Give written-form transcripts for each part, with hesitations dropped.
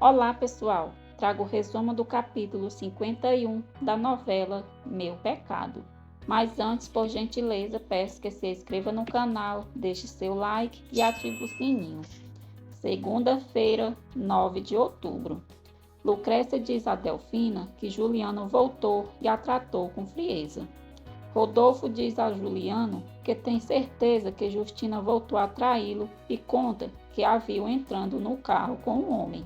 Olá, pessoal! Trago o resumo do capítulo 51 da novela Meu Pecado. Mas antes, por gentileza, peço que se inscreva no canal, deixe seu like e ative o sininho. Segunda-feira, 9 de outubro. Lucrécia diz a Delfina que Juliano voltou e a tratou com frieza. Rodolfo diz a Juliano que tem certeza que Justina voltou a traí-lo e conta que a viu entrando no carro com um homem.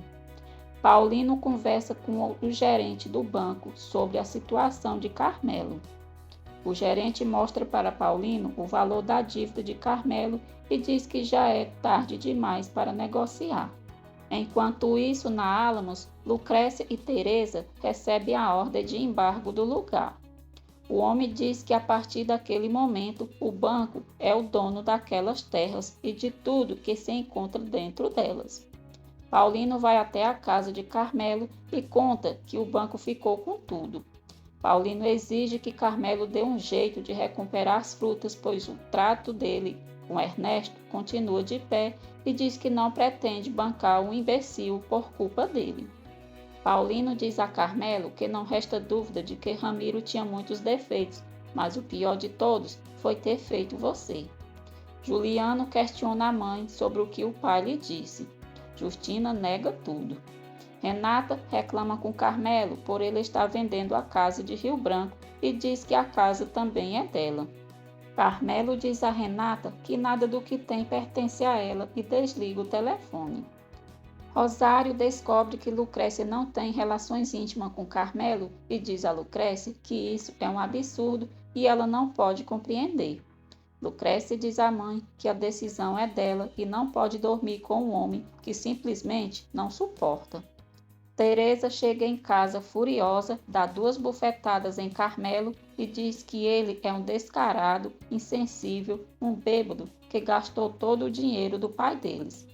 Paulino conversa com o gerente do banco sobre a situação de Carmelo. O gerente mostra para Paulino o valor da dívida de Carmelo e diz que já é tarde demais para negociar. Enquanto isso, na Alamos, Lucrécia e Teresa recebem a ordem de embargo do lugar. O homem diz que a partir daquele momento o banco é o dono daquelas terras e de tudo que se encontra dentro delas. Paulino vai até a casa de Carmelo e conta que o banco ficou com tudo. Paulino exige que Carmelo dê um jeito de recuperar as frutas, pois o trato dele com Ernesto continua de pé e diz que não pretende bancar um imbecil por culpa dele. Paulino diz a Carmelo que não resta dúvida de que Ramiro tinha muitos defeitos, mas o pior de todos foi ter feito você. Juliano questiona a mãe sobre o que o pai lhe disse. Justina nega tudo. Renata reclama com Carmelo por ele estar vendendo a casa de Rio Branco e diz que a casa também é dela. Carmelo diz a Renata que nada do que tem pertence a ela e desliga o telefone. Rosário descobre que Lucrécia não tem relações íntimas com Carmelo e diz a Lucrécia que isso é um absurdo e ela não pode compreender. Lucrécia diz à mãe que a decisão é dela e não pode dormir com um homem que simplesmente não suporta. Teresa chega em casa furiosa, dá 2 bufetadas em Carmelo e diz que ele é um descarado, insensível, um bêbado que gastou todo o dinheiro do pai deles.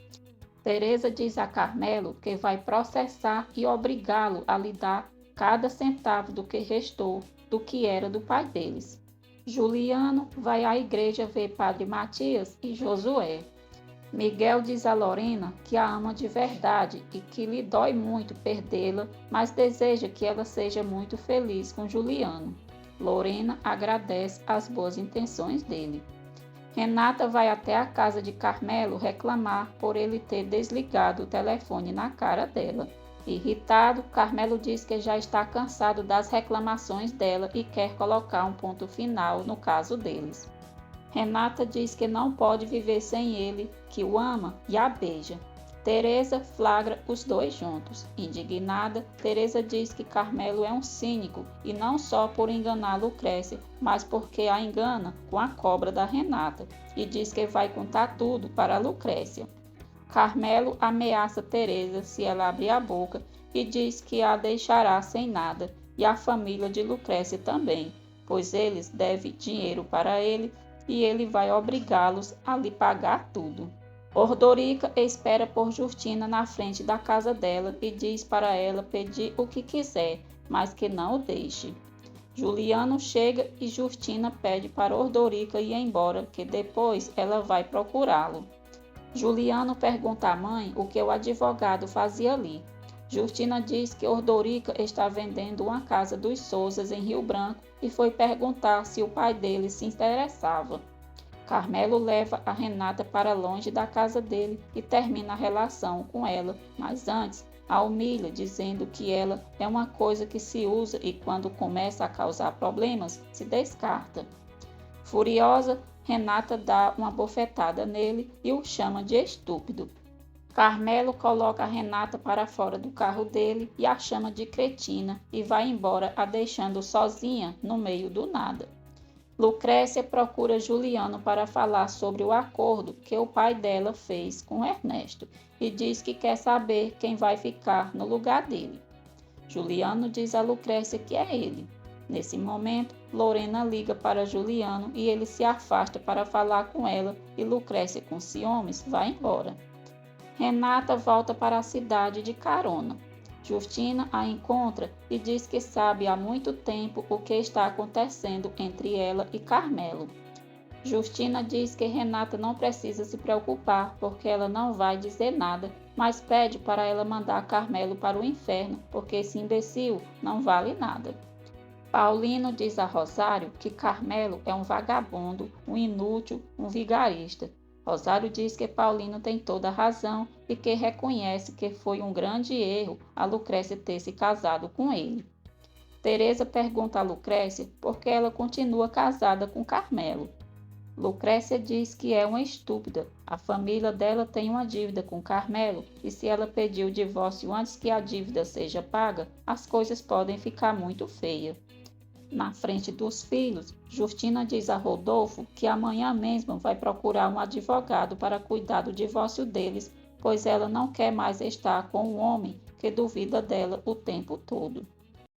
Teresa diz a Carmelo que vai processar e obrigá-lo a lhe dar cada centavo do que restou do que era do pai deles. Juliano vai à igreja ver Padre Matias e Josué. Miguel diz a Lorena que a ama de verdade e que lhe dói muito perdê-la, mas deseja que ela seja muito feliz com Juliano. Lorena agradece as boas intenções dele. Renata vai até a casa de Carmelo reclamar por ele ter desligado o telefone na cara dela. Irritado, Carmelo diz que já está cansado das reclamações dela e quer colocar um ponto final no caso deles. Renata diz que não pode viver sem ele, que o ama e a beija. Teresa flagra os dois juntos. Indignada, Teresa diz que Carmelo é um cínico e não só por enganar Lucrécia, mas porque a engana com a cobra da Renata e diz que vai contar tudo para Lucrécia. Carmelo ameaça Teresa se ela abrir a boca e diz que a deixará sem nada e a família de Lucrécia também, pois eles devem dinheiro para ele e ele vai obrigá-los a lhe pagar tudo. Ordorica espera por Justina na frente da casa dela e diz para ela pedir o que quiser, mas que não o deixe. Juliano chega e Justina pede para Ordorica ir embora, que depois ela vai procurá-lo. Juliano pergunta à mãe o que o advogado fazia ali. Justina diz que Ordorica está vendendo uma casa dos Souzas em Rio Branco e foi perguntar se o pai dele se interessava. Carmelo leva a Renata para longe da casa dele e termina a relação com ela, mas antes a humilha, dizendo que ela é uma coisa que se usa e quando começa a causar problemas, se descarta. Furiosa, Renata dá uma bofetada nele e o chama de estúpido. Carmelo coloca a Renata para fora do carro dele e a chama de cretina e vai embora, a deixando sozinha no meio do nada. Lucrécia procura Juliano para falar sobre o acordo que o pai dela fez com Ernesto e diz que quer saber quem vai ficar no lugar dele. Juliano diz a Lucrécia que é ele. Nesse momento, Lorena liga para Juliano e ele se afasta para falar com ela e Lucrécia, com ciúmes, vai embora. Renata volta para a cidade de carona. Justina a encontra e diz que sabe há muito tempo o que está acontecendo entre ela e Carmelo. Justina diz que Renata não precisa se preocupar, porque ela não vai dizer nada, mas pede para ela mandar Carmelo para o inferno, porque esse imbecil não vale nada. Paulino diz a Rosário que Carmelo é um vagabundo, um inútil, um vigarista. Rosário diz que Paulino tem toda a razão e que reconhece que foi um grande erro a Lucrécia ter se casado com ele. Teresa pergunta a Lucrécia por que ela continua casada com Carmelo. Lucrécia diz que é uma estúpida. A família dela tem uma dívida com Carmelo e se ela pedir o divórcio antes que a dívida seja paga, as coisas podem ficar muito feias. Na frente dos filhos, Justina diz a Rodolfo que amanhã mesmo vai procurar um advogado para cuidar do divórcio deles, pois ela não quer mais estar com um homem que duvida dela o tempo todo.